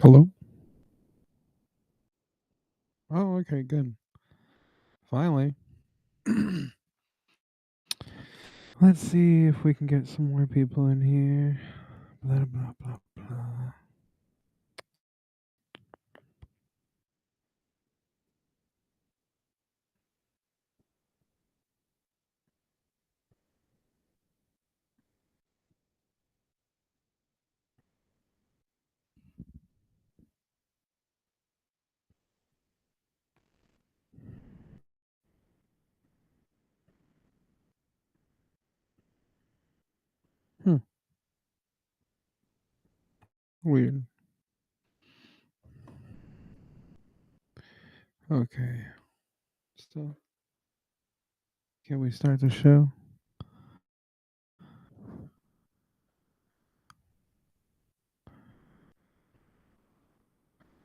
Hello? Oh, okay, good. Finally. Let's see if we can get some more people in here. Blah, blah, blah, blah. Hmm, weird. Okay. So, can we start the show?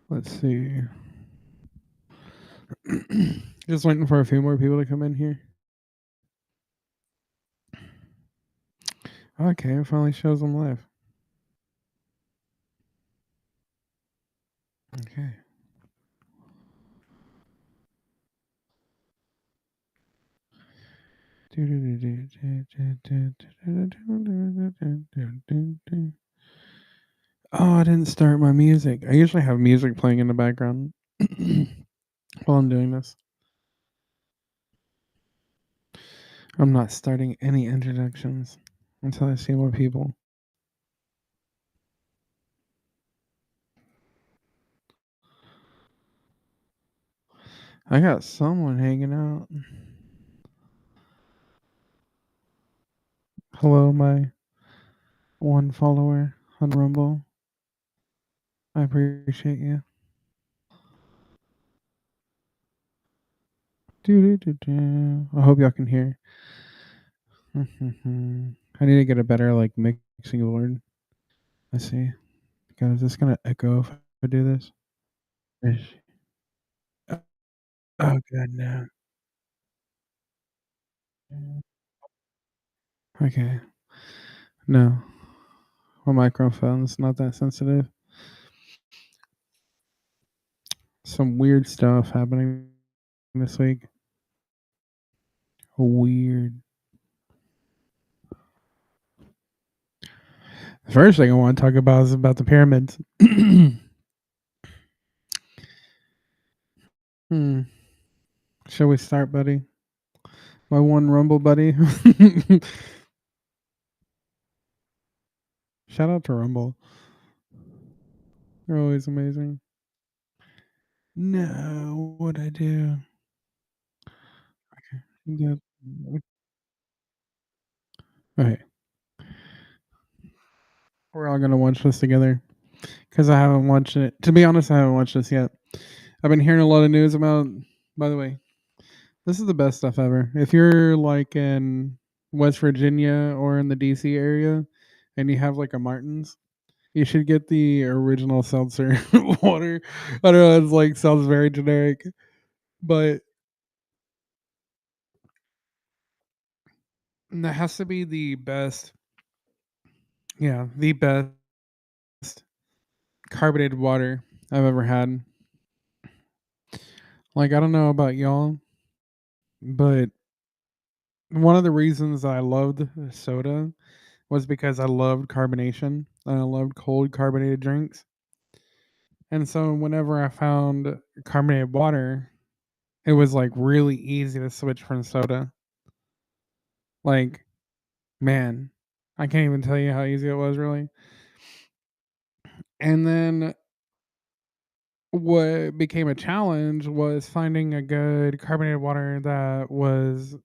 Let's see. Just waiting for a few more people to come in here. Okay, it finally shows them live. Okay. Oh, I didn't start my music. I usually have music playing in the background while I'm doing this. I'm not starting any introductions until I see more people. I got someone hanging out. Hello, my one follower on Rumble. I appreciate you. I hope y'all can hear. I need to get a better mixing board. Let's see. God, is this gonna echo if I do this? Ish. Oh god, no. Okay. No. My microphone's not that sensitive. Some weird stuff happening this week. Weird. The first thing I want to talk about is about the pyramids. Hmm. Shall we start, buddy? My one Rumble buddy. Shout out to Rumble. They're always amazing. No, what'd I do? Yeah. Okay. We're all gonna watch this together. Because I haven't watched it. To be honest, I haven't watched this yet. I've been hearing a lot of news about, by the way, this is the best stuff ever. If you're like in West Virginia or in the DC area and you have like a Martin's, you should get the original seltzer water. I don't know, it's like sounds very generic, but that has to be the best. Yeah, the best carbonated water I've ever had. Like I don't know about y'all, but one of the reasons I loved soda was because I loved carbonation and I loved cold carbonated drinks. And so whenever I found carbonated water, it was like really easy to switch from soda. Like, man, I can't even tell you how easy it was really. And then what became a challenge was finding a good carbonated water that was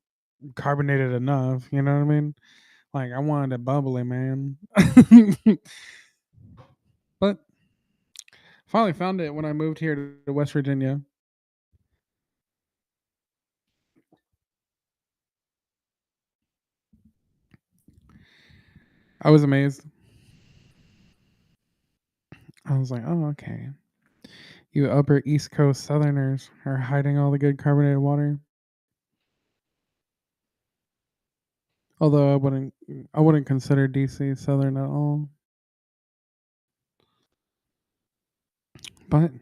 carbonated enough, you know what I mean? Like I wanted it bubbly, man. But finally found it when I moved here to West Virginia. I was amazed. I was like, "Oh, okay. You upper East Coast Southerners are hiding all the good carbonated water." Although I wouldn't consider DC Southern at all. But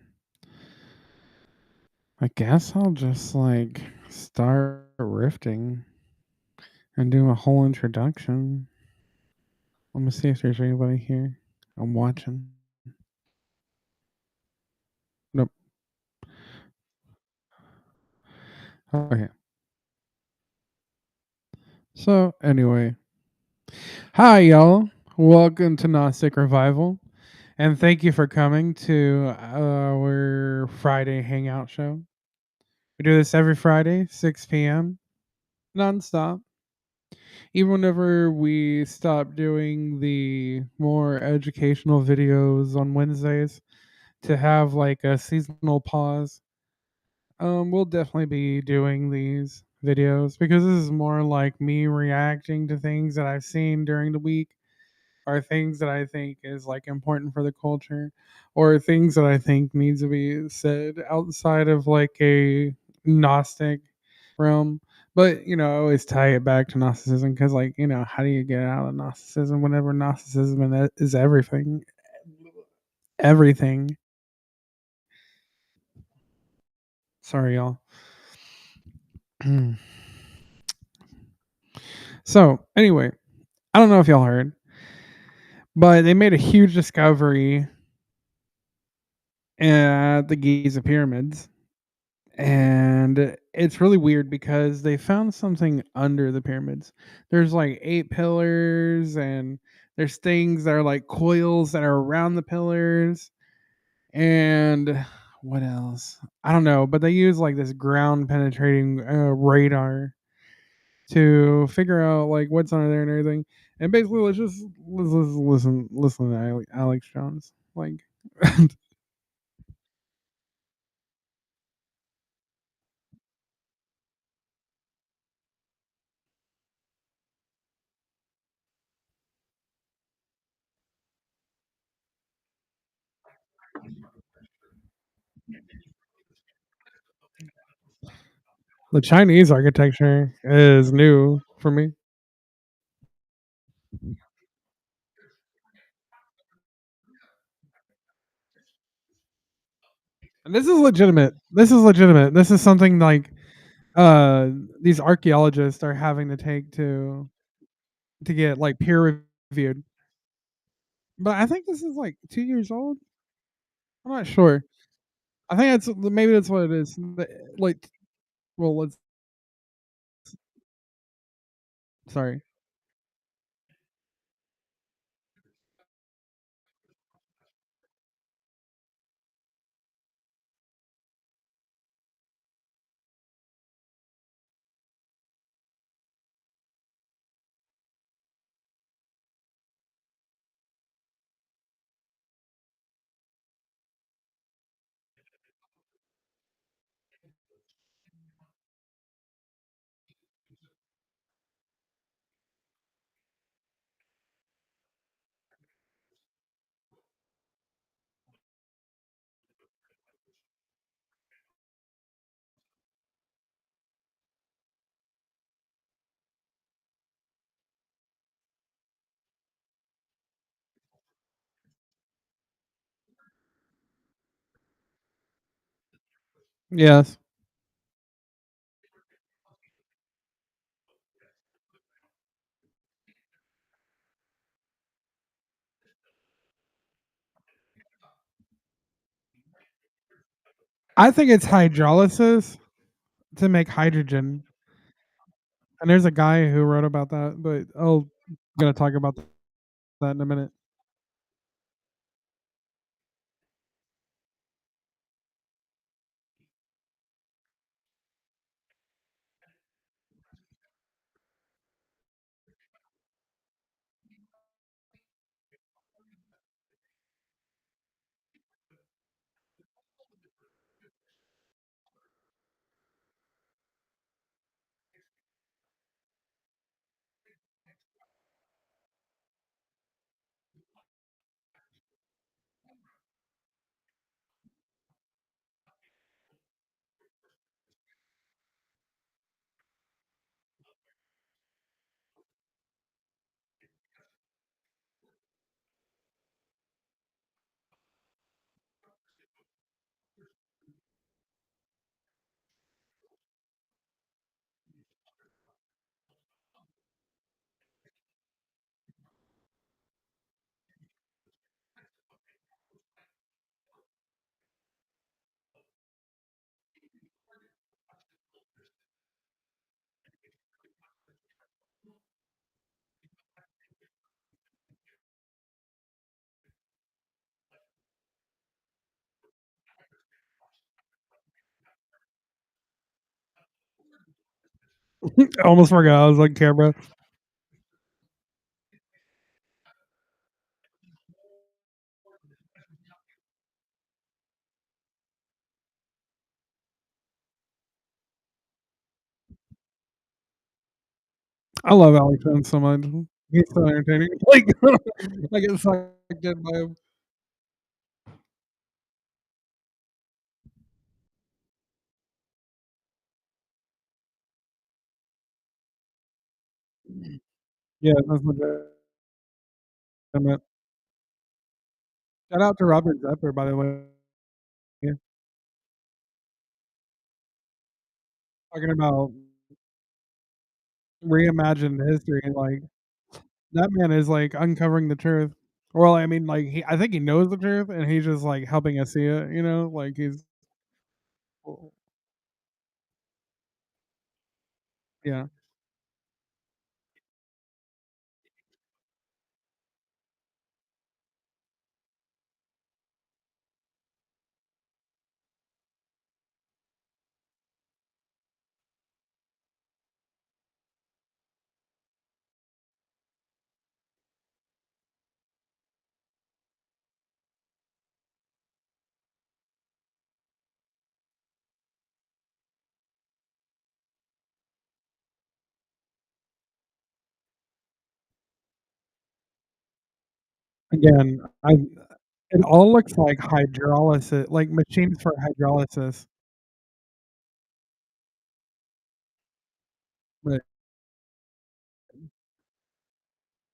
I guess I'll just like start rifting and do a whole introduction. Let me see if there's anybody here. I'm watching. Nope. Okay. So anyway, hi y'all. Welcome to Gnostic Revival, and thank you for coming to our Friday Hangout show. We do this every Friday, 6 p.m. nonstop. Even whenever we stop doing the more educational videos on Wednesdays to have like a seasonal pause, we'll definitely be doing these videos because this is more like me reacting to things that I've seen during the week or things that I think is like important for the culture or things that I think needs to be said outside of like a Gnostic realm. But I always tie it back to Gnosticism because, like, how do you get out of Gnosticism whenever Gnosticism is everything? Everything. Sorry, y'all. So, anyway, I don't know if y'all heard, but they made a huge discovery at the Giza pyramids. And it's really weird because they found something under the pyramids. There's like 8 pillars, and there's things that are like coils that are around the pillars. And what else? I don't know, but they use like this ground penetrating radar to figure out like what's under there and everything. And basically, let's listen to Alex Jones. Like, the Chinese architecture is new for me. And this is legitimate. This is legitimate. This is something like uh these archaeologists are having to take to get like peer reviewed. But I think this is like 2 years old. I'm not sure. I think that's maybe that's what it is. Like, well, let's sorry. Yes. I think it's hydrolysis to make hydrogen. And there's a guy who wrote about that, but gonna talk about that in a minute. I almost forgot I was on camera. I love Alex Jones so much. He's so entertaining. Like, I get sucked in by him. Yeah, that's legitimate. Shout out to Robert Zepper, by the way. Yeah, talking about reimagined history, like, that man is, like, uncovering the truth. Well, I mean, like, I think he knows the truth, and he's just, like, helping us see it, you know? Like, he's yeah. Again, it all looks like hydrolysis, like machines for hydrolysis, but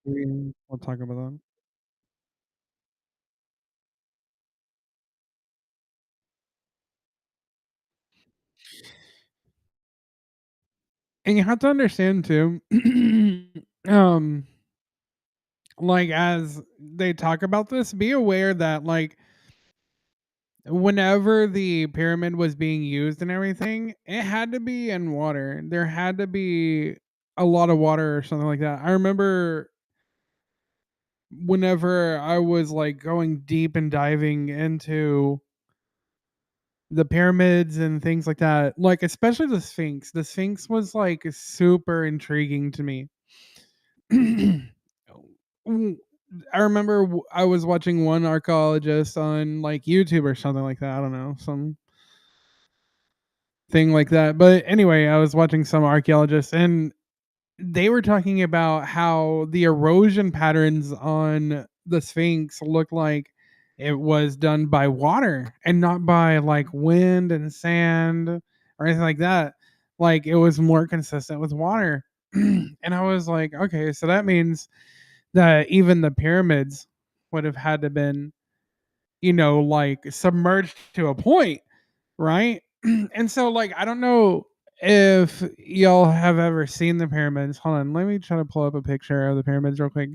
we'll talk about that. And you have to understand too, um, like, as they talk about this, be aware that, like, whenever the pyramid was being used and everything, it had to be in water. There had to be a lot of water or something like that. I remember whenever I was, like, going deep and diving into the pyramids and things like that, like, especially the Sphinx. The Sphinx was, like, super intriguing to me. Mm, I remember I was watching one archaeologist on, like, YouTube or something like that, I don't know, some thing like that, but anyway, I was watching some archaeologists, and they were talking about how the erosion patterns on the Sphinx looked like it was done by water and not by, like, wind and sand or anything like that. Like, it was more consistent with water. And I was like, "Okay, so that means that even the pyramids would have had to been, like, submerged to a point, right?" And so, like, I don't know if y'all have ever seen the pyramids. Hold on, let me try to pull up a picture of the pyramids real quick.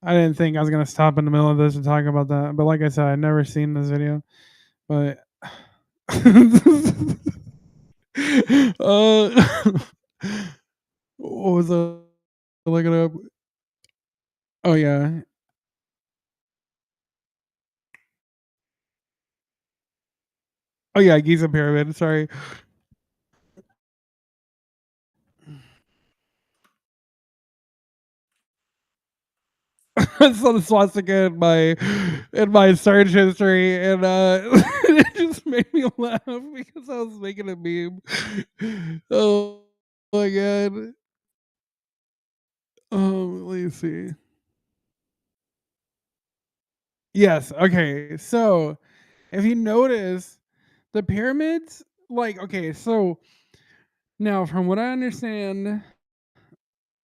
I didn't think I was gonna stop in the middle of this to talk about that, but like I said, I'd never seen this video. But uh, what was I looking up? Oh yeah, oh yeah, Giza pyramid. Sorry, I saw the swastika in my search history, and it just made me laugh because I was making a meme. Oh my god. Let me see. Yes. Okay. So if you notice, the pyramids, like, okay, so now from what I understand,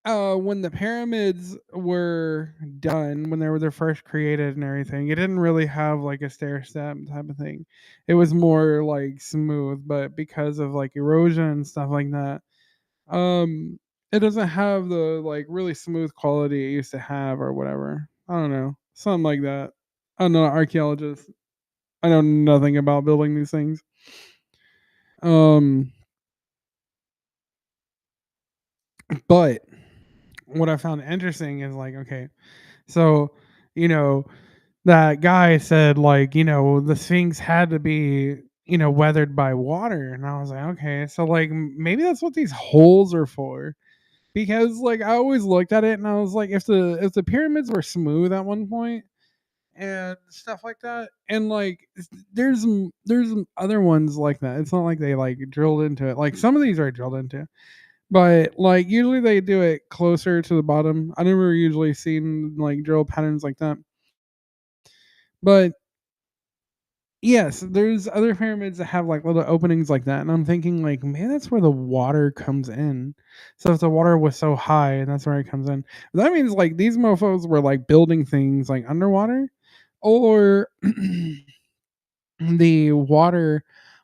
when the pyramids were done, when they were their first created and everything, it didn't really have like a stair step type of thing. It was more like smooth, but because of like erosion and stuff like that, um, it doesn't have the like really smooth quality it used to have or whatever. I don't know, something like that. I'm not an archaeologist. I know nothing about building these things. Um, but what I found interesting is like, okay, so you know, that guy said, like, the Sphinx had to be, weathered by water, and I was like, "Okay, so, like, maybe that's what these holes are for." Because, like, I always looked at it and I was like, if the pyramids were smooth at one point and stuff like that, and, like, there's other ones like that. It's not like they, like, drilled into it. Like, some of these are drilled into, but, like, usually they do it closer to the bottom. I never usually seen, like, drill patterns like that. But yes, there's other pyramids that have, like, little openings like that, and I'm thinking, like, "Man, that's where the water comes in." So if the water was so high and that's where it comes in, that means, like, these mofos were, like, building things, like, underwater, or the water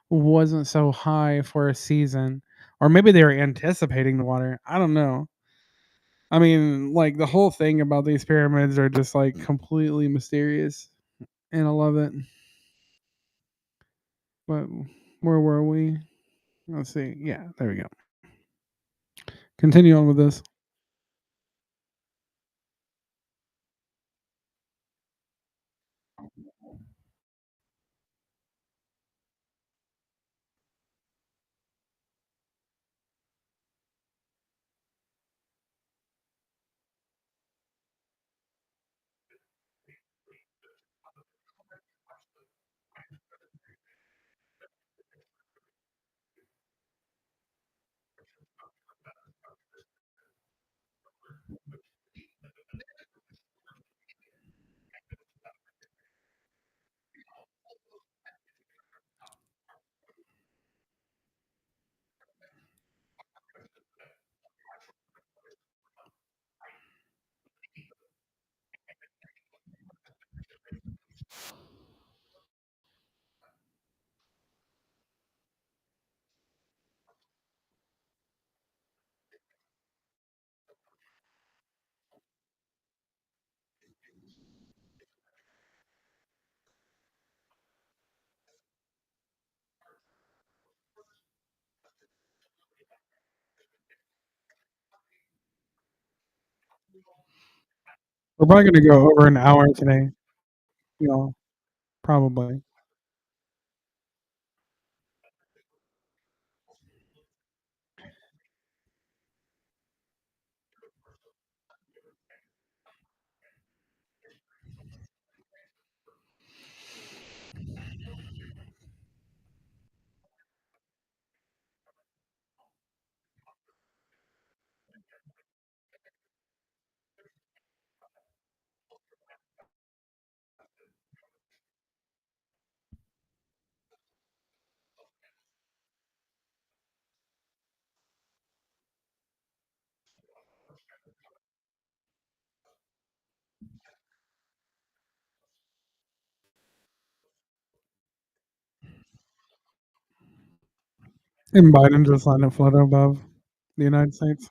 wasn't so high for a season, or maybe they were anticipating the water, I don't know. I mean, like, the whole thing about these pyramids are just, like, completely mysterious, and I love it. But where were we? Let's see. Yeah, there we go. Continue on with this. We're probably gonna go over an hour today, probably. And Biden just letting it float above the United States.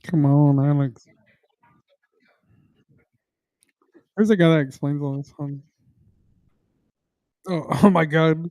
Come on, Alex. There's a guy that explains all this, Oh, oh my god.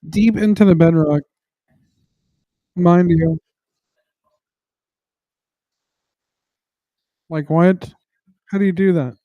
Deep into the bedrock, mind you. Like, what? How do you do that?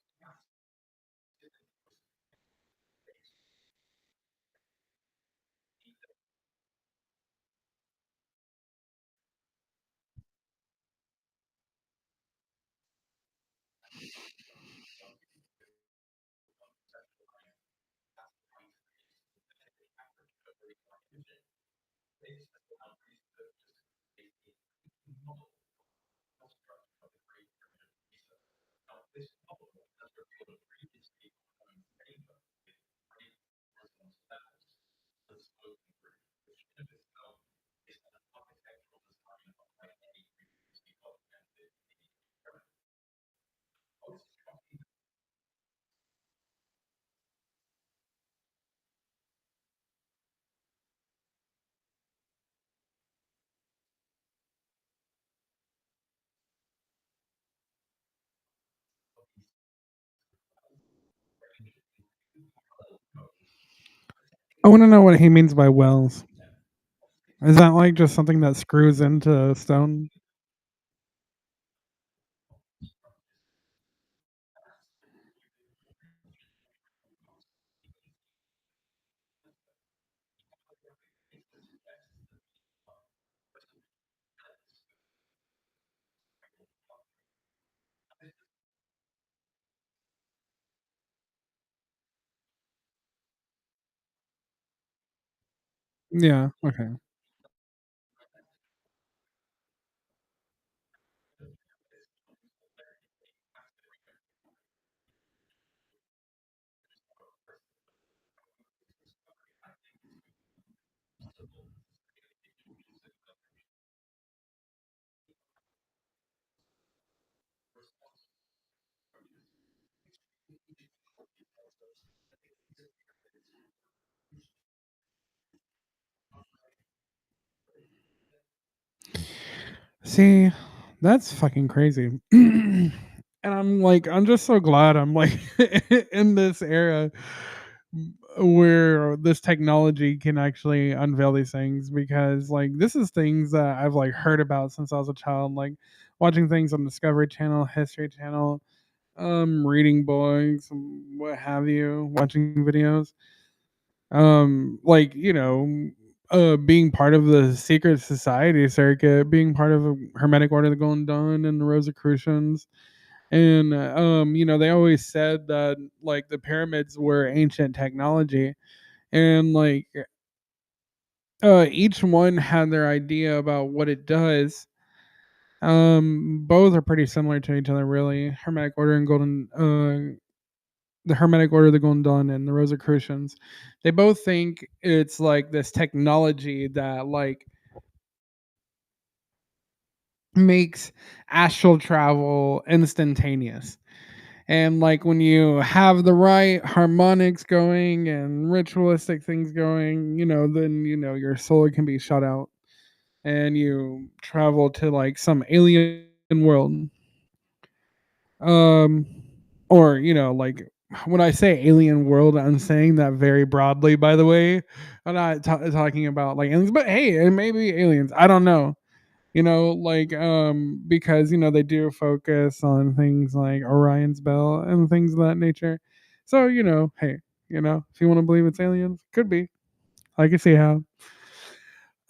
I wanna know what he means by wells. Is that, like, just something that screws into stone? Yeah, okay. See, that's fucking crazy. And I'm like, I'm just so glad I'm like in this era where this technology can actually unveil these things because like this is things that I've like heard about since I was a child, like watching things on Discovery Channel, History Channel, reading books, what have you, watching videos. Like, being part of the secret society circuit, being part of a Hermetic Order of the Golden Dawn and the Rosicrucians. And they always said that like the pyramids were ancient technology and like each one had their idea about what it does. Both are pretty similar to each other really. Hermetic Order and Golden the Hermetic Order of the Golden Dawn and the Rosicrucians. They both think it's like this technology that like makes astral travel instantaneous. And like when you have the right harmonics going and ritualistic things going, then your soul can be shut out and you travel to like some alien world. Um or like when I say alien world, I'm saying that very broadly, by the way. I'm not talking about like aliens, but hey, it may be aliens. I don't know. Like because they do focus on things like Orion's belt and things of that nature. So hey, if you want to believe it's aliens, could be. I can see how.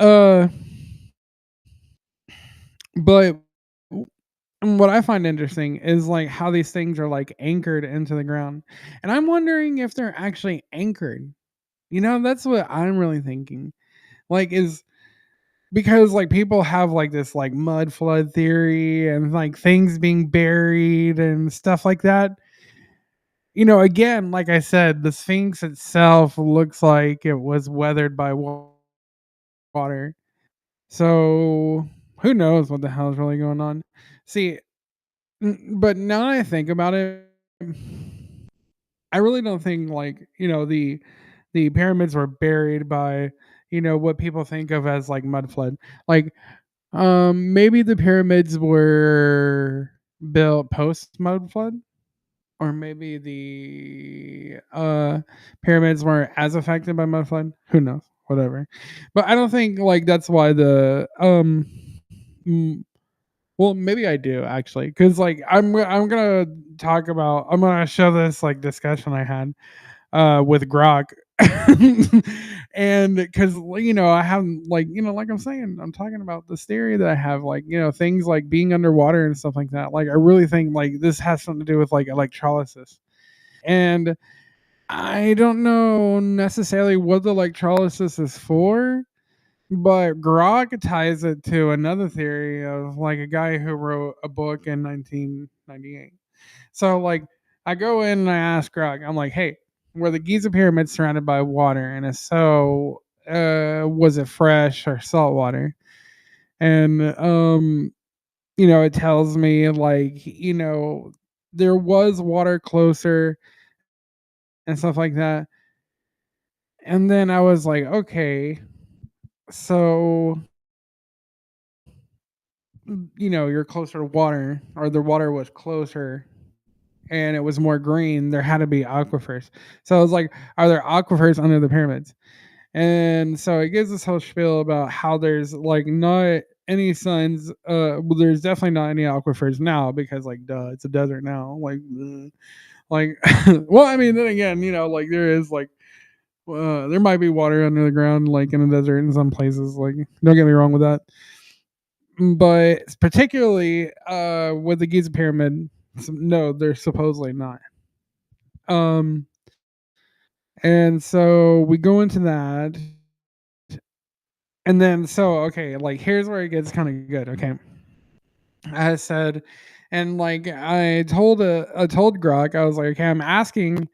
Uh, but what I find interesting is like how these things are like anchored into the ground. And I'm wondering if they're actually anchored. That's what I'm really thinking. Like is because like people have like this like mud flood theory and like things being buried and stuff like that. Again, like I said, the Sphinx itself looks like it was weathered by water. So who knows what the hell is really going on? See, but now that I think about it, I really don't think like the pyramids were buried by what people think of as like mud flood. Like maybe the pyramids were built post mud flood, or maybe the pyramids weren't as affected by mud flood. Who knows? Whatever. But I don't think like that's why the mm, well, maybe I do actually, because like I'm gonna I'm gonna show this like discussion I had with Grok, and because I have like like I'm saying, I'm talking about this theory that I have, like things like being underwater and stuff like that. Like I really think like this has something to do with like electrolysis, and I don't know necessarily what the electrolysis is for, but Grok ties it to another theory of like a guy who wrote a book in 1998. So like I go in and I ask Grok, I'm like, hey, were the Giza pyramids surrounded by water? And if so, was it fresh or salt water? And it tells me like, there was water closer and stuff like that. And then I was like, okay, so you're closer to water, or the water was closer and it was more green, there had to be aquifers. So I was like, are there aquifers under the pyramids? And so it gives this whole spiel about how there's like not any signs. Well, there's definitely not any aquifers now because like, duh, it's a desert now. Like, like, well, I mean, then again, like there is like, there might be water under the ground, like in a desert in some places. Like, don't get me wrong with that. But particularly with the Giza pyramid, no, they're supposedly not. Um, and so we go into that, and then okay, like here's where it gets kind of good. Okay, I said, and like I told Grok, I was like, okay, I'm asking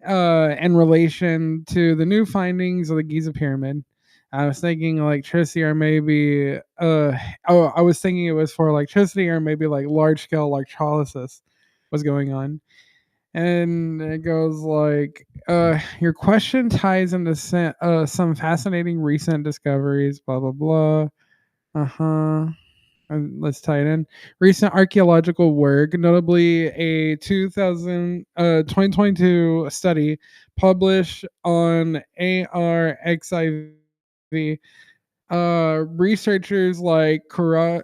in relation to the new findings of the Giza pyramid. I was thinking electricity, or maybe oh, I was thinking it was for electricity, or maybe like large scale electrolysis was going on. And it goes like, your question ties into some fascinating recent discoveries, blah blah blah. Uh-huh. Let's tie it in. Recent archaeological work, notably a 2022 study published on ARXIV. Researchers like Corrado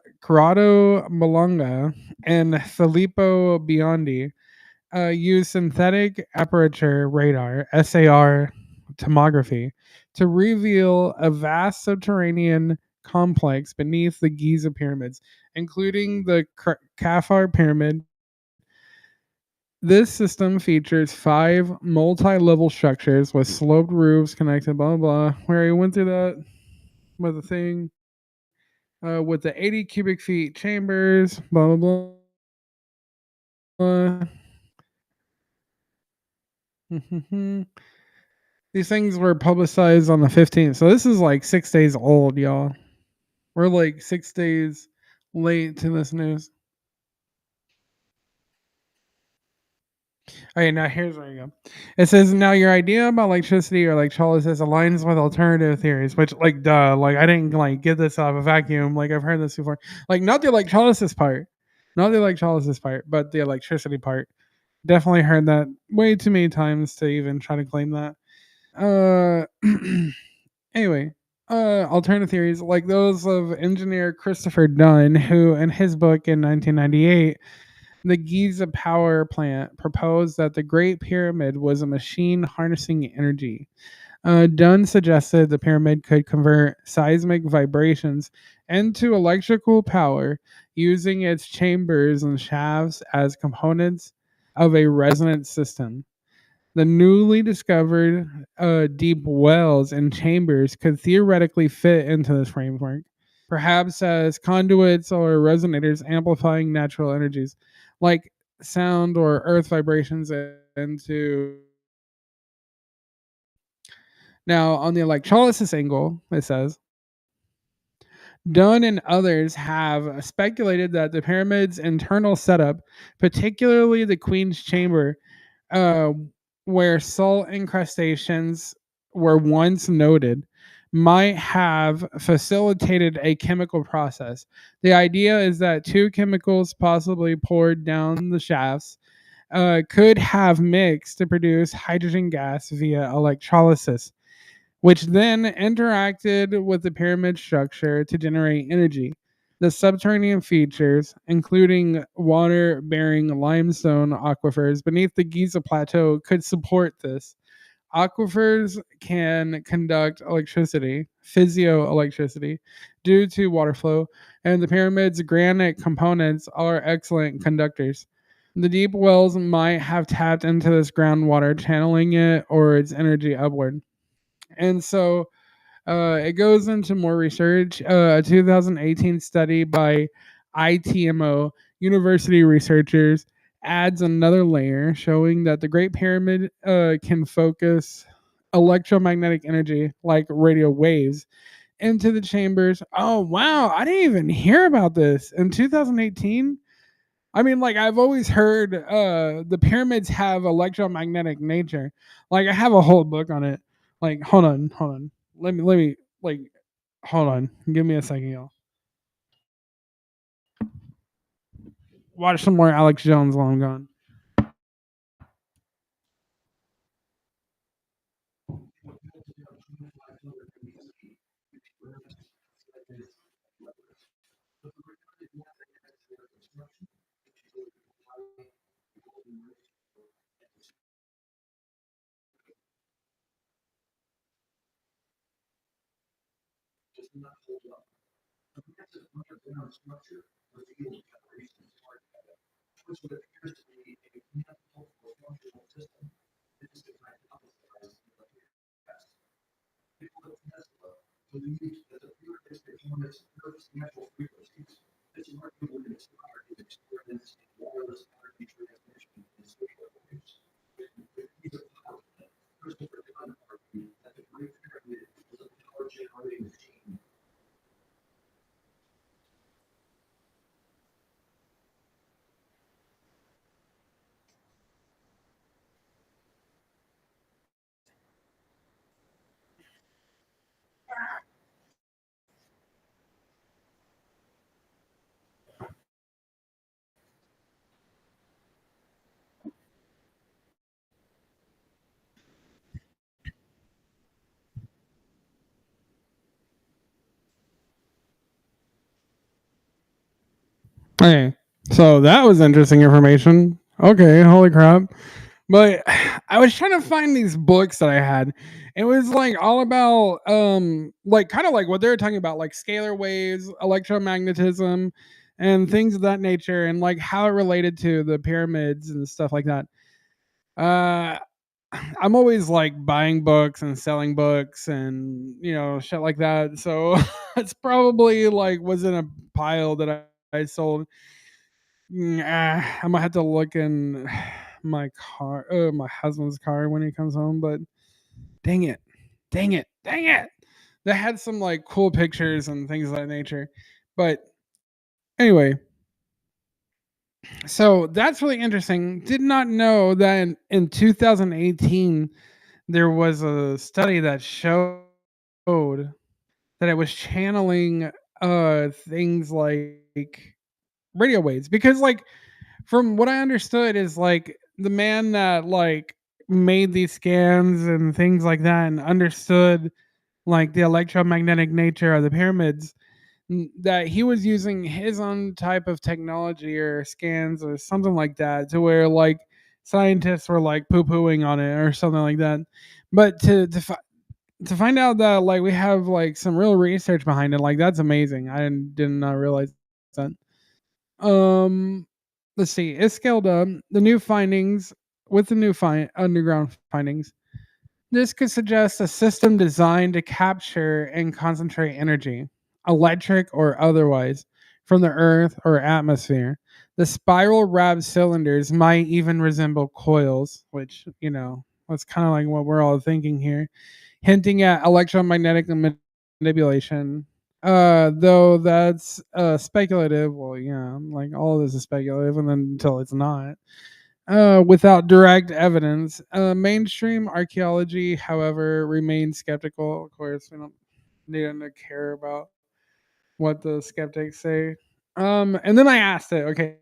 Malonga and Filippo Biondi use synthetic aperture radar (SAR) tomography to reveal a vast subterranean complex beneath the Giza pyramids, including the Khafre pyramid. This system features 5 multi-level structures with sloped roofs connected, blah blah blah. Where he went through that with the thing, with the 80 cubic feet chambers, blah blah blah. These things were publicized on the 15th. So this is like 6 days old, y'all. We're like 6 days late to this news. Okay, now here's where you go. It says, now your idea about electricity or electrolysis aligns with alternative theories, which like duh, like I didn't like get this out of a vacuum. Like I've heard this before. Like not the electrolysis part. Not the electrolysis part, but the electricity part. Definitely heard that way too many times to even try to claim that. Uh Anyway, alternative theories like those of engineer Christopher Dunn, who in his book in 1998, The Giza Power Plant, proposed that the Great Pyramid was a machine harnessing energy. Dunn suggested the pyramid could convert seismic vibrations into electrical power using its chambers and shafts as components of a resonance system. The newly discovered deep wells and chambers could theoretically fit into this framework, perhaps as conduits or resonators amplifying natural energies like sound or earth vibrations into. Now, on the electrolysis angle, it says Dunn and others have speculated that the pyramid's internal setup, particularly the Queen's Chamber, uh, where salt incrustations were once noted, might have facilitated a chemical process. The idea is that two chemicals, possibly poured down the shafts, could have mixed to produce hydrogen gas via electrolysis, which then interacted with the pyramid structure to generate energy. The subterranean features, including water bearing limestone aquifers beneath the Giza Plateau, could support this. Aquifers can conduct electricity, physioelectricity, due to water flow, and the pyramid's granite components are excellent conductors. The deep wells might have tapped into this groundwater, channeling it or its energy upward. And so it goes into more research. A 2018 study by ITMO university researchers adds another layer showing that the Great Pyramid can focus electromagnetic energy like radio waves into the chambers. Oh, wow. I didn't even hear about this in 2018. I mean, like I've always heard the pyramids have electromagnetic nature. Like I have a whole book on it. Like hold on. Let me like hold on. Give me a second, y'all. Watch some more Alex Jones while I'm gone. Hey, so that was interesting information. Okay, holy crap. But I was trying to find these books that I had. It was like all about like kind of like what they were talking about, like scalar waves, electromagnetism, and things of that nature, and like how it related to the pyramids and stuff like that. Uh I'm always like buying books and selling books and shit like that. So it's probably like was in a pile that I sold. I'm gonna have to look in my car, my husband's car when he comes home. But dang it, dang it! They had some like cool pictures and things of that nature. But anyway, so that's really interesting. Did not know that in 2018 there was a study that showed that it was channeling things like radio waves because like from what I understood is like the man that like made these scans and things like that and understood like the electromagnetic nature of the pyramids, that he was using his own type of technology or scans or something like that to where like scientists were like poo-pooing on it or something like that. But to find out that like we have like some real research behind it, like that's amazing. I did not realize that. Um, let's see. It's scaled up. The new findings with the new underground findings. This could suggest a system designed to capture and concentrate energy, electric or otherwise, from the Earth or atmosphere. The spiral wrapped cylinders might even resemble coils, which, that's kind of like what we're all thinking here, hinting at electromagnetic manipulation. Though that's speculative. Well, yeah, like all of this is speculative, and then until it's not. Without direct evidence. Mainstream archaeology, however, remains skeptical. Of course, we don't need to care about what the skeptics say. And then I asked it, okay,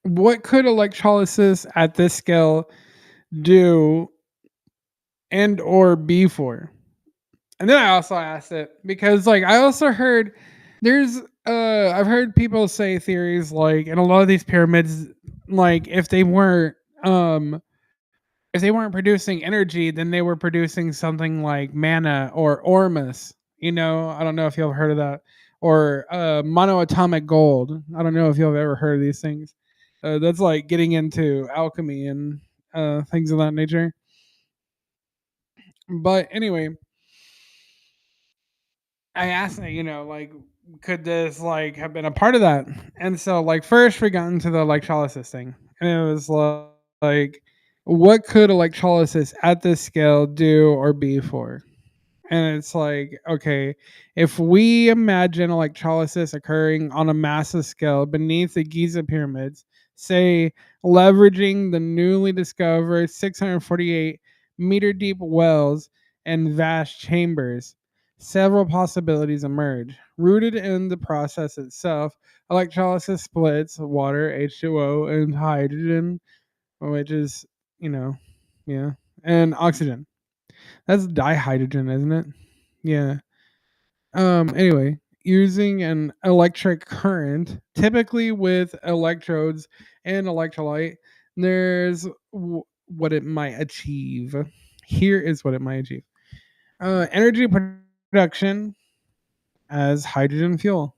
what could electrolysis at this scale do and or be for? And then I also asked it because like I also heard there's I've heard people say theories like in a lot of these pyramids, like if they weren't producing energy, then they were producing something like mana or ormus. I don't know if you've heard of that, or monoatomic gold. I don't know if you've ever heard of these things. That's like getting into alchemy and things of that nature. But anyway, I asked it, like, could this like have been a part of that? And so, like, first we got into the electrolysis thing, and it was like, what could electrolysis at this scale do or be for? And it's like, okay, if we imagine electrolysis occurring on a massive scale beneath the Giza pyramids, say leveraging the newly discovered 648-meter deep wells and vast chambers, several possibilities emerge. Rooted in the process itself, electrolysis splits water, H2O, and hydrogen, which is, you know, yeah, and oxygen. That's dihydrogen, isn't it? Yeah. Anyway, using an electric current, typically with electrodes and electrolyte, there's what it might achieve. Here is what it might achieve. Energy production as hydrogen fuel.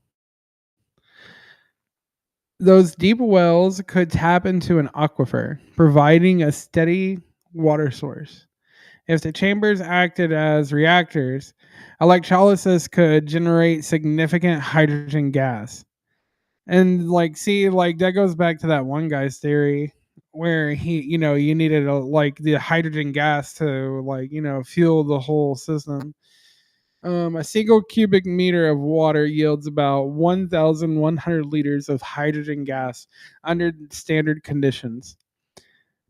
Those deep wells could tap into an aquifer, providing a steady water source. If the chambers acted as reactors, electrolysis could generate significant hydrogen gas. And like, see, like that goes back to that one guy's theory where you needed like the hydrogen gas to like, fuel the whole system. A single cubic meter of water yields about 1,100 liters of hydrogen gas under standard conditions.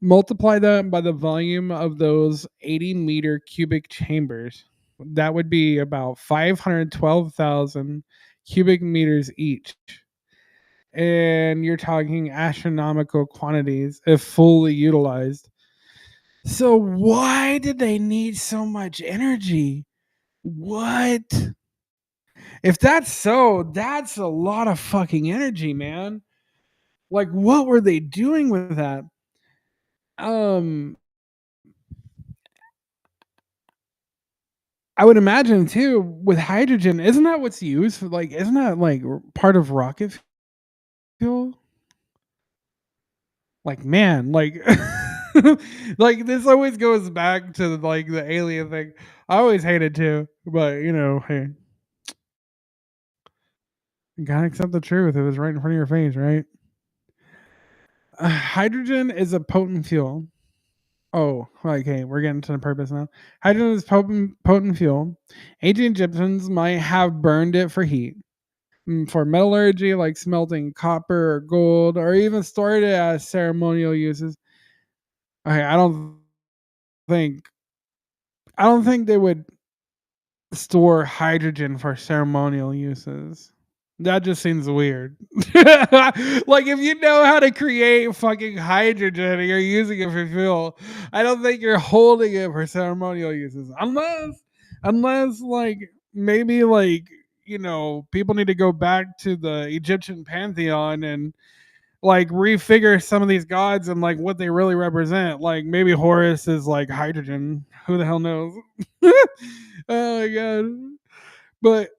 Multiply that by the volume of those 80-meter cubic chambers. That would be about 512,000 cubic meters each. And you're talking astronomical quantities if fully utilized. So, why did they need so much energy? What? If that's so, that's a lot of fucking energy, man. Like, what were they doing with that? Um, I would imagine too with hydrogen. Isn't that what's used for? Like, isn't that like part of rocket fuel? Like, man, like, like this always goes back to like the alien thing. I always hated too, but hey, you gotta accept the truth. It was right in front of your face, right? Hydrogen is a potent fuel. Oh, okay. We're getting to the purpose now. Hydrogen is potent fuel. Ancient Egyptians might have burned it for heat, for metallurgy, like smelting copper or gold, or even stored it as ceremonial uses. Okay, think I don't think they would store hydrogen for ceremonial uses. That just seems weird. Like if you know how to create fucking hydrogen and you're using it for fuel, I don't think you're holding it for ceremonial uses. Unless like maybe like people need to go back to the Egyptian pantheon and like refigure some of these gods and like what they really represent. Like maybe Horus is like hydrogen. Who the hell knows? Oh my god. But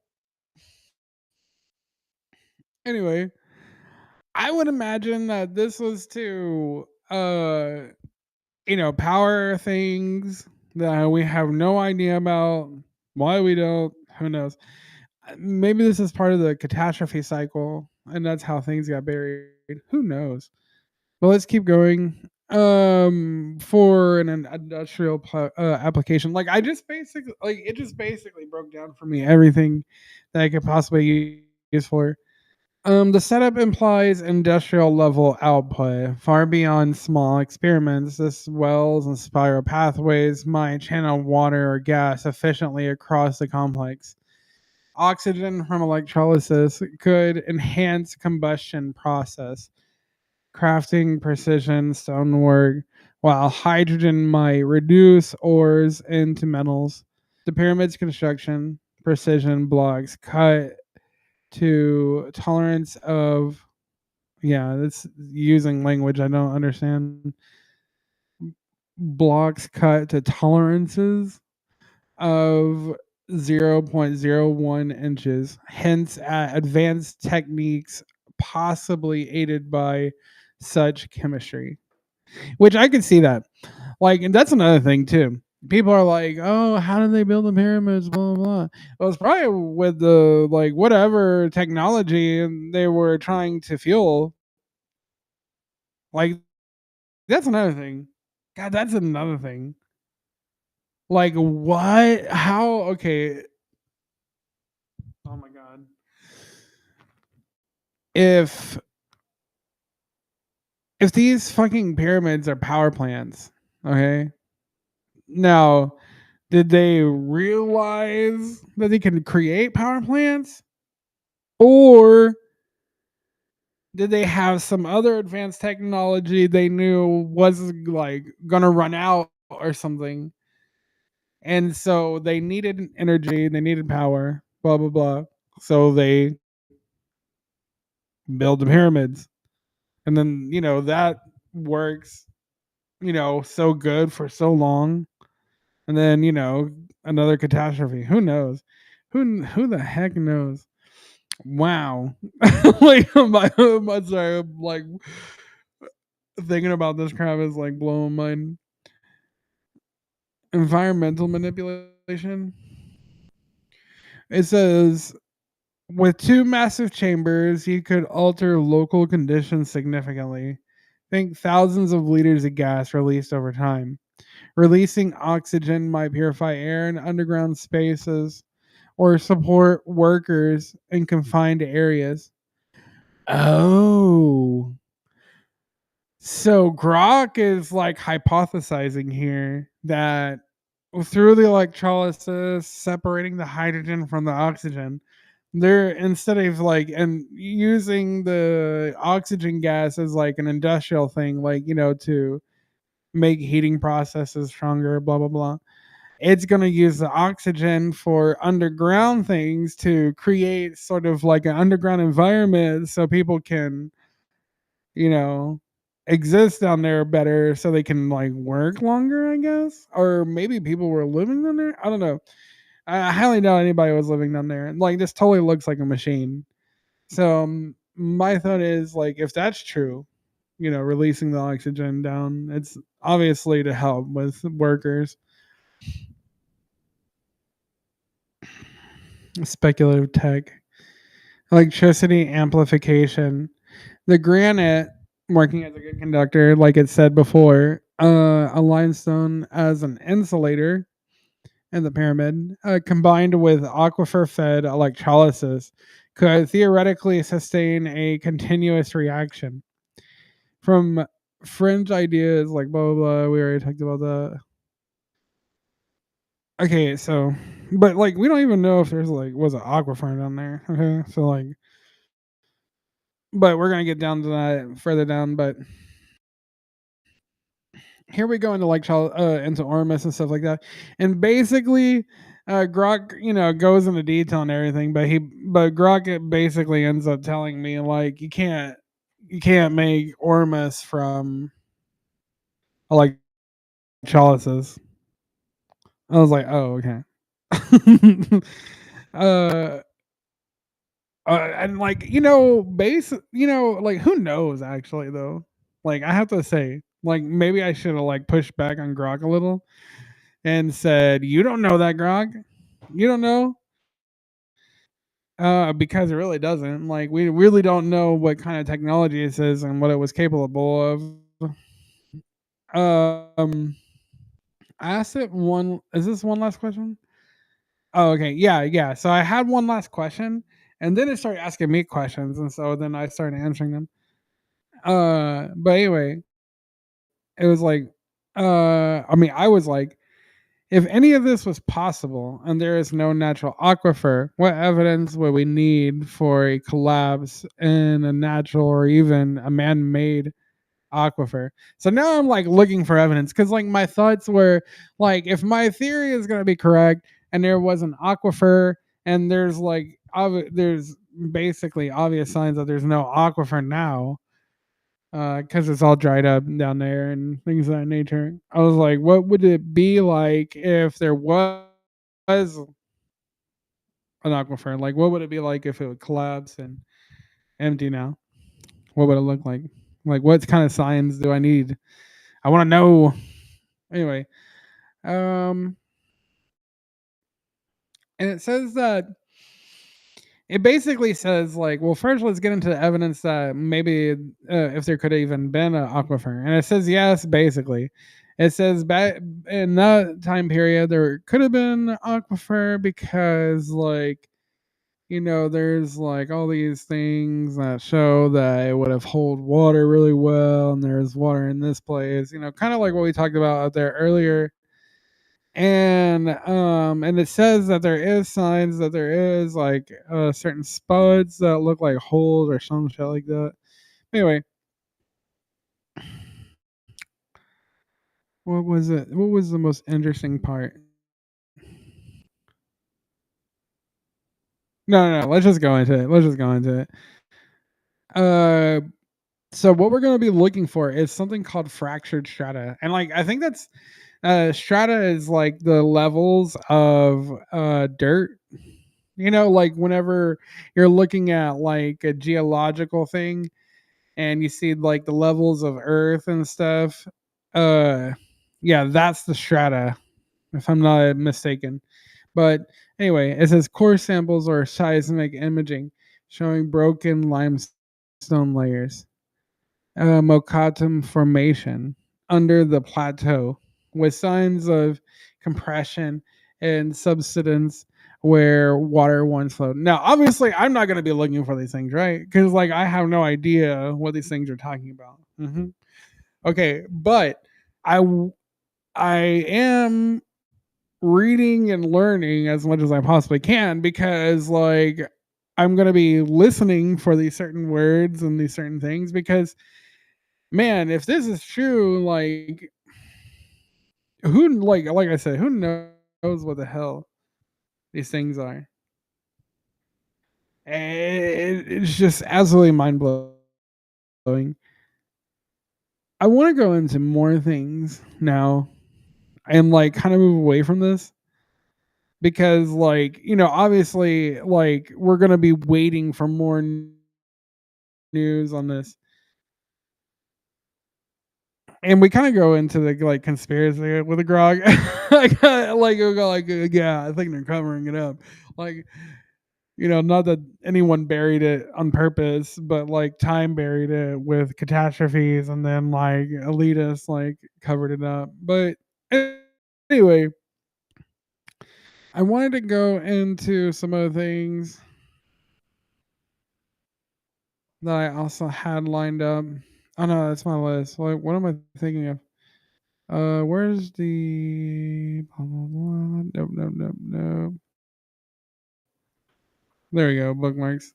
anyway, I would imagine that this was to power things that we have no idea about. Why we don't, who knows? Maybe this is part of the catastrophe cycle, and that's how things got buried. Who knows? But let's keep going. For an industrial application, like I just basically, like it just basically broke down for me everything that I could possibly use for. The setup implies industrial level output, far beyond small experiments. This wells and spiral pathways might channel water or gas efficiently across the complex. Oxygen from electrolysis could enhance combustion process, crafting precision stonework, while hydrogen might reduce ores into metals. The pyramid's construction, precision blocks cut to tolerance of, yeah, that's using language I don't understand. Blocks cut to tolerances of 0.01 inches, hence advanced techniques possibly aided by such chemistry. Which I can see that. Like, and that's another thing too. People are like, "Oh, how did they build the pyramids?" Blah blah blah. Well, it's probably with the like whatever technology they were trying to fuel. Like, that's another thing. God, that's another thing. Like, what? How? Okay. Oh my god. If if these fucking pyramids are power plants, okay. Now, did they realize that they can create power plants? Or did they have some other advanced technology they knew was like gonna run out or something? And so they needed energy, they needed power, blah blah blah. So they build the pyramids. And then, that works, so good for so long. And then, another catastrophe. Who knows? Who the heck knows? Wow. Like my sorry, I'm like thinking about this crap is like blowing my mind. Environmental manipulation. It says with two massive chambers, you could alter local conditions significantly. Think thousands of liters of gas released over time. Releasing oxygen might purify air in underground spaces or support workers in confined areas. Oh. So Grok is like hypothesizing here that through the electrolysis, separating the hydrogen from the oxygen, they're instead of like and using the oxygen gas as like an industrial thing, like to make heating processes stronger, blah blah blah. It's gonna use the oxygen for underground things to create sort of like an underground environment so people can you know, exist down there better so they can like work longer, I guess. Or maybe people were living down there. I don't know. I highly doubt anybody was living down there. Like this totally looks like a machine. So my thought is like if that's true, releasing the oxygen down, it's obviously to help with workers. Speculative tech. Electricity amplification. The granite, working as a good conductor, like it said before, a limestone as an insulator in the pyramid, combined with aquifer fed electrolysis, could theoretically sustain a continuous reaction. From fringe ideas like blah, blah, blah, we already talked about that. Okay, so, but like, we don't even know if there's like, was an aquifer down there. Okay, so like, but we're going to get down to that further down, but here we go into like into Ormus and stuff like that, and basically, Grok goes into detail and everything, but Grok basically ends up telling me like you can't you can't make ormus from electrolysis. I was like, oh, okay. uh, and like like who knows actually though. Like I have to say, like maybe I should have like pushed back on Grok a little and said, "You don't know that, Grok. You don't know." Because it really doesn't. Like we really don't know what kind of technology this is and what it was capable of. Um, I asked it one. Is this one last question? Oh, okay. Yeah, yeah. So I had one last question, and then it started asking me questions, and so then I started answering them. But anyway, it was like, I mean, I was like, if any of this was possible and there is no natural aquifer, what evidence would we need for a collapse in a natural or even a man-made aquifer? So now I'm like looking for evidence because like my thoughts were like, if my theory is going to be correct and there was an aquifer and there's like there's basically obvious signs that there's no aquifer now because it's all dried up down there and things of that nature. I was like, what would it be like if there was an aquifer? Like, what would it be like if it would collapse and empty now? What would it look like? Like, what kind of signs do I need? I want to know. Anyway, um, and it says that it basically says like, well, first let's get into the evidence that maybe if there could have even been an aquifer, and it says yes. Basically, it says back in that time period there could have been an aquifer because like there's like all these things that show that it would have hold water really well, and there's water in this place. Kind of like what we talked about out there earlier, and it says that there is signs that there is like certain spuds that look like holes or some shit like that. Anyway, what was the most interesting part? No, let's just go into it. uh so what we're going to be looking for is something called fractured strata, and like I think that's strata is like the levels of dirt. Like whenever you're looking at like a geological thing and you see like the levels of earth and stuff. uh yeah, that's the strata, if I'm not mistaken. But anyway, it says core samples or seismic imaging showing broken limestone layers, Mokatum Formation under the plateau with signs of compression and subsidence where water once flowed. Now, obviously, I'm not going to be looking for these things, right? Because like I have no idea what these things are talking about. Okay, but I I am reading and learning as much as I possibly can because like I'm going to be listening for these certain words and these certain things because man, if this is true, like who like I said, who knows what the hell these things are? It's just absolutely mind blowing. I want to go into more things now and like kind of move away from this because like obviously like we're gonna be waiting for more news on this, and we kind of go into the like conspiracy with the grog. Like we go like yeah, I think they're covering it up, like not that anyone buried it on purpose, but like time buried it with catastrophes, and then like elitists like covered it up. But anyway, I wanted to go into some other things that I also had lined up. Oh no, that's my list. Like, what am I thinking of? Where's the blah blah blah? Nope, nope, nope, nope. There we go. Bookmarks.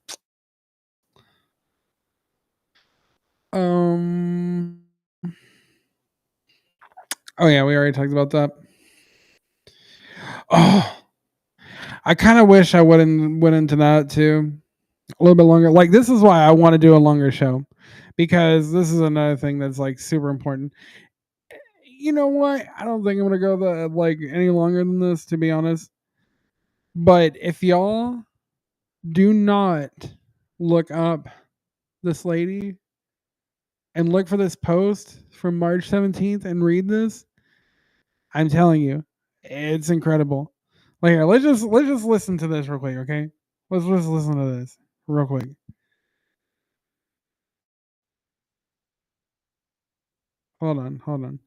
Um. Oh yeah, we already talked about that. Oh, I kind of wish went into that too a little bit longer. Like this is why I want to do a longer show because this is another thing that's like super important. You know what? I don't think I'm gonna go like any longer than this, to be honest. But if y'all do not look up this lady and look for this post from March 17th and read this, I'm telling you, it's incredible. Like here, let's just listen to this real quick, okay? Let's just listen to this real quick. Hold on, hold on.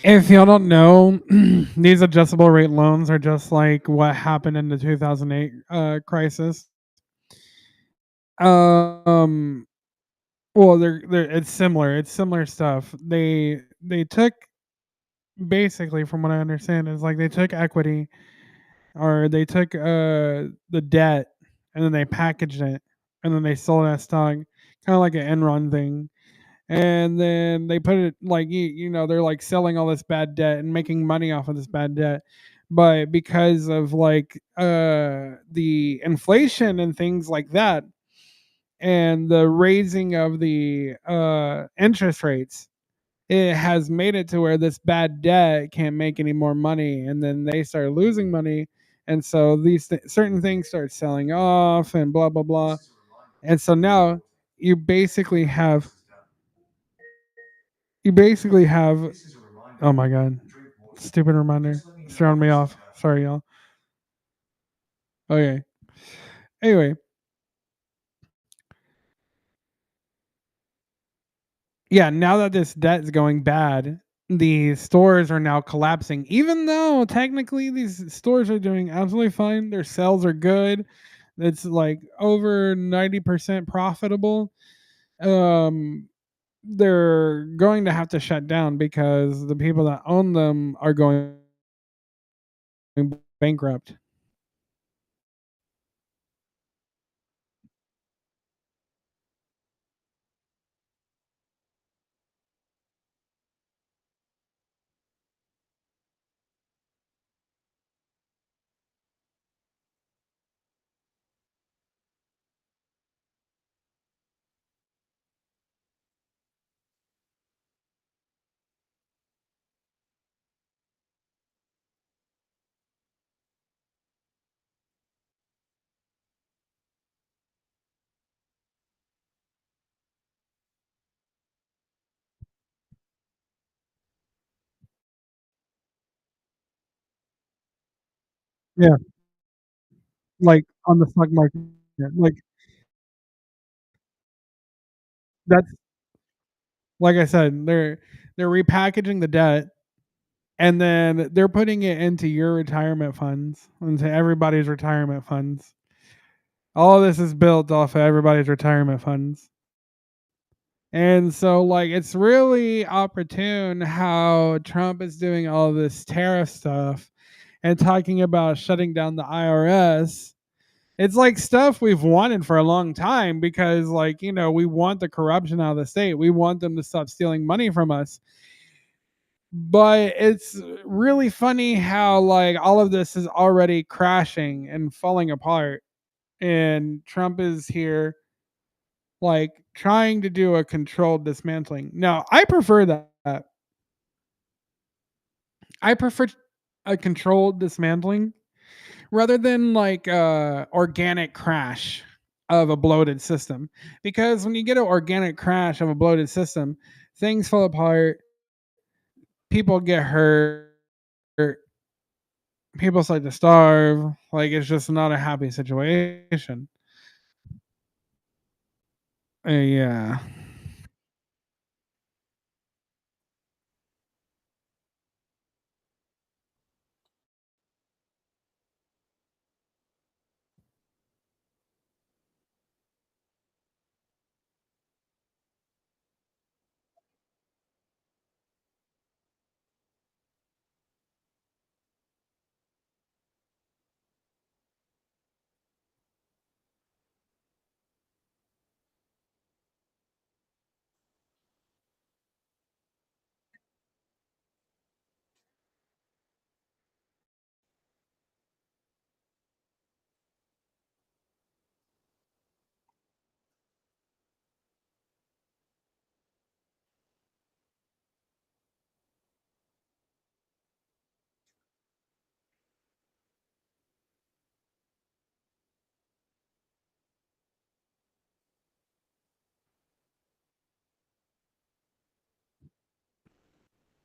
If y'all don't know, these adjustable rate loans are just like what happened in the 2008 crisis. Um, well, they're it's similar. It's similar stuff. They took basically, from what I understand, is like they took equity or they took the debt and then they packaged it and then they sold that stock, kind of like an Enron thing. And then they put it like they're like selling all this bad debt and making money off of this bad debt, but because of like the inflation and things like that and the raising of the interest rates, it has made it to where this bad debt can't make any more money, and then they start losing money, and so these certain things start selling off and blah blah blah, and so now you basically have you basically have oh my god, stupid reminder, it's throwing me off. Sorry, y'all. Okay. Anyway, yeah, now that this debt is going bad, the stores are now collapsing. Even though technically these stores are doing absolutely fine, their sales are good. It's like over 90% profitable. Um, they're going to have to shut down because the people that own them are going bankrupt. Yeah, like, on the stock market. Yeah, like, that's like I said, they're repackaging the debt, and then they're putting it into your retirement funds, into everybody's retirement funds. All of this is built off of everybody's retirement funds. And so, like, it's really opportune how Trump is doing all this tariff stuff and talking about shutting down the IRS. It's like stuff we've wanted for a long time because, like, we want the corruption out of the state. We want them to stop stealing money from us. But it's really funny how, like, all of this is already crashing and falling apart. And Trump is here, like, trying to do a controlled dismantling. Now, I prefer that. I prefer a controlled dismantling rather than like a organic crash of a bloated system. Because when you get an organic crash of a bloated system, things fall apart, people get hurt, people start to starve. Like it's just not a happy situation. Yeah.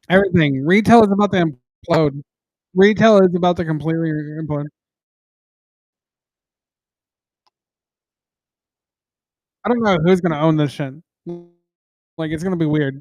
Everything. Retail is about to implode. Retail is about to completely implode. I don't know who's gonna own this shit. Like it's gonna be weird.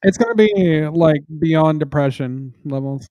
It's gonna be like beyond depression levels.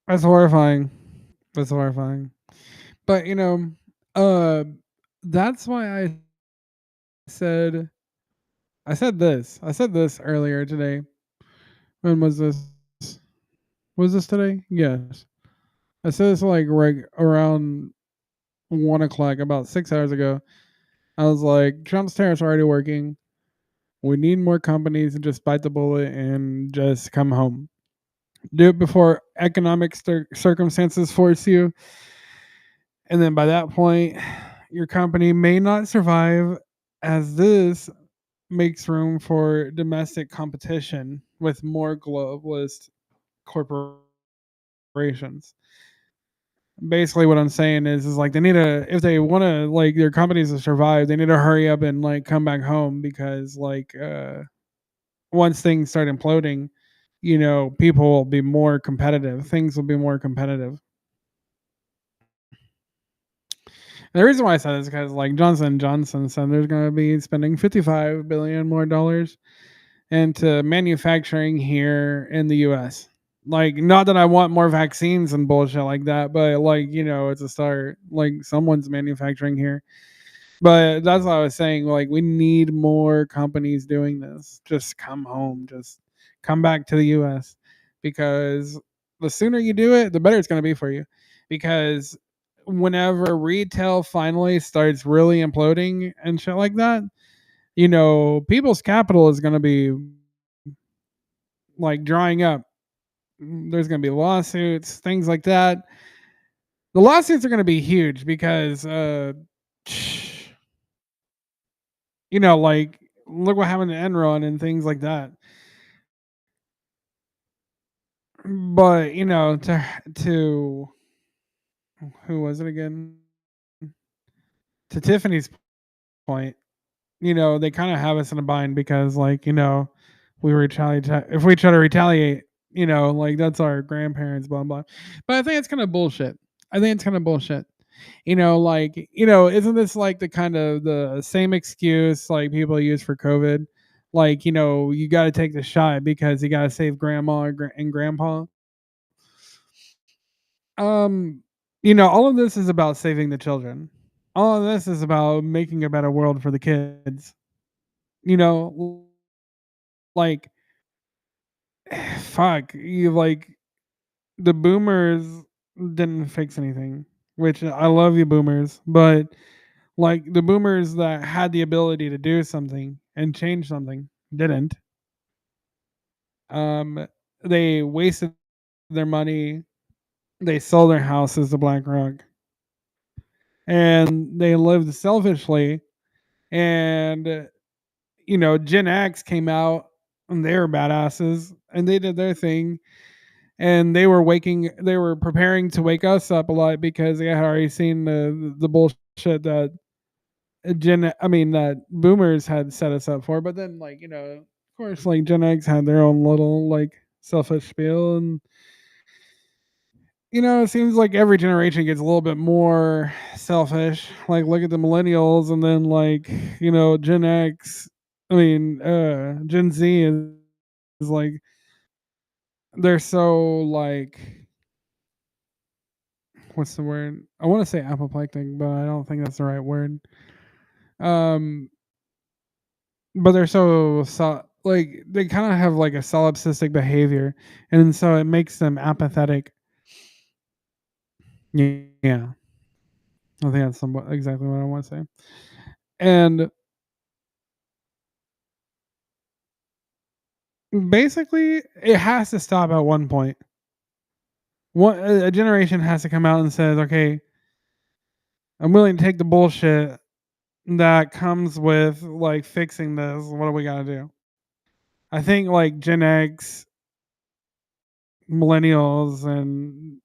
That's horrifying. That's horrifying. But uh, that's why said I said this earlier today. When was this? Was this today? Yes. I said this like around 1 o'clock, about 6 hours ago. I was like, Trump's tariffs are already working. We need more companies to just bite the bullet and just come home. Do it before economic circumstances force you. And then by that point, your company may not survive, as this makes room for domestic competition with more globalist corporations. Basically, what I'm saying is like they need to, if they want to, like their companies to survive, they need to hurry up and like come back home because like once things start imploding, people will be more competitive. Things will be more competitive. The reason why I said this is because like Johnson& Johnson said there's gonna be spending 55 billion more dollars into manufacturing here in the US. Like, not that I want more vaccines and bullshit like that, but like, it's a start. Like someone's manufacturing here. But that's what I was saying. Like, we need more companies doing this. Just come home. Just come back to the US because the sooner you do it, the better it's going to be for you. Because whenever retail finally starts really imploding and shit like that, people's capital is going to be like drying up. There's going to be lawsuits, things like that. The lawsuits are going to be huge because, like look what happened to Enron and things like that. But to who was it again? To Tiffany's point, they kind of have us in a bind because, like, we retaliate if we try to retaliate. Like that's our grandparents, blah blah. But I think it's kind of bullshit. I think it's kind of bullshit. Like, isn't this like the kind of the same excuse like people use for COVID? Like, you got to take the shot because you got to save grandma and grandpa. Um, all of this is about saving the children. All of this is about making a better world for the kids. You know, like fuck, you like the boomers didn't fix anything, which I love you boomers, but like the boomers that had the ability to do something and change something didn't. Um, they wasted their money. They sold their houses to BlackRock, and they lived selfishly. And Gen X came out, and they were badasses, and they did their thing, and they were preparing to wake us up a lot because they had already seen the bullshit that that boomers had set us up for. But then, like, of course, like Gen X had their own little like selfish spiel, and it seems like every generation gets a little bit more selfish. Like, look at the millennials, and then like Gen X. Gen Z is like they're so like what's the word? I want to say apoplectic, but I don't think that's the right word. Um, but they're like they kind of have like a solipsistic behavior, and so it makes them apathetic. Yeah, I think that's somewhat exactly what I want to say. And basically, it has to stop at one point. A generation has to come out and says, "Okay, I'm willing to take the bullshit that comes with like fixing this. What do we got to do?" I think like Gen X, millennials, and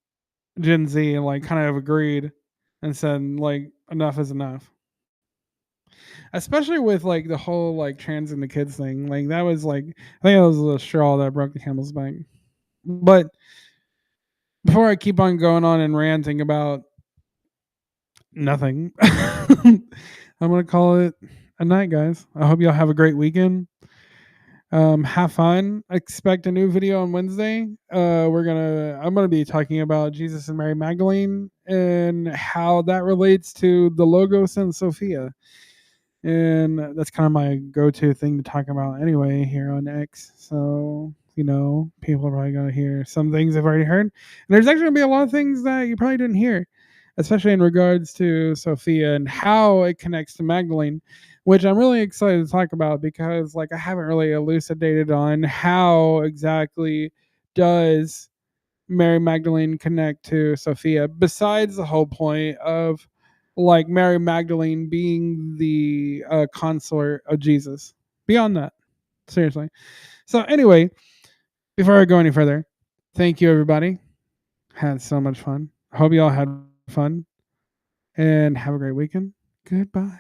Gen Z like kind of agreed and said like enough is enough. Especially with like the whole like trans and the kids thing. Like that was like I think that was the straw that broke the camel's back. But before I keep on going on and ranting about nothing, I'm gonna call it a night, guys. I hope y'all have a great weekend. Have fun. Expect a new video on Wednesday. I'm gonna be talking about Jesus and Mary Magdalene and how that relates to the Logos and Sophia. And that's kind of my go-to thing to talk about anyway here on X. So people are probably gonna hear some things I've already heard, and there's actually gonna be a lot of things that you probably didn't hear, especially in regards to Sophia and how it connects to Magdalene, which I'm really excited to talk about because like I haven't really elucidated on how exactly does Mary Magdalene connect to Sophia, besides the whole point of like Mary Magdalene being the consort of Jesus. Beyond that, seriously. So anyway, before I go any further, thank you everybody. Had so much fun. Hope you all had fun and have a great weekend. Goodbye.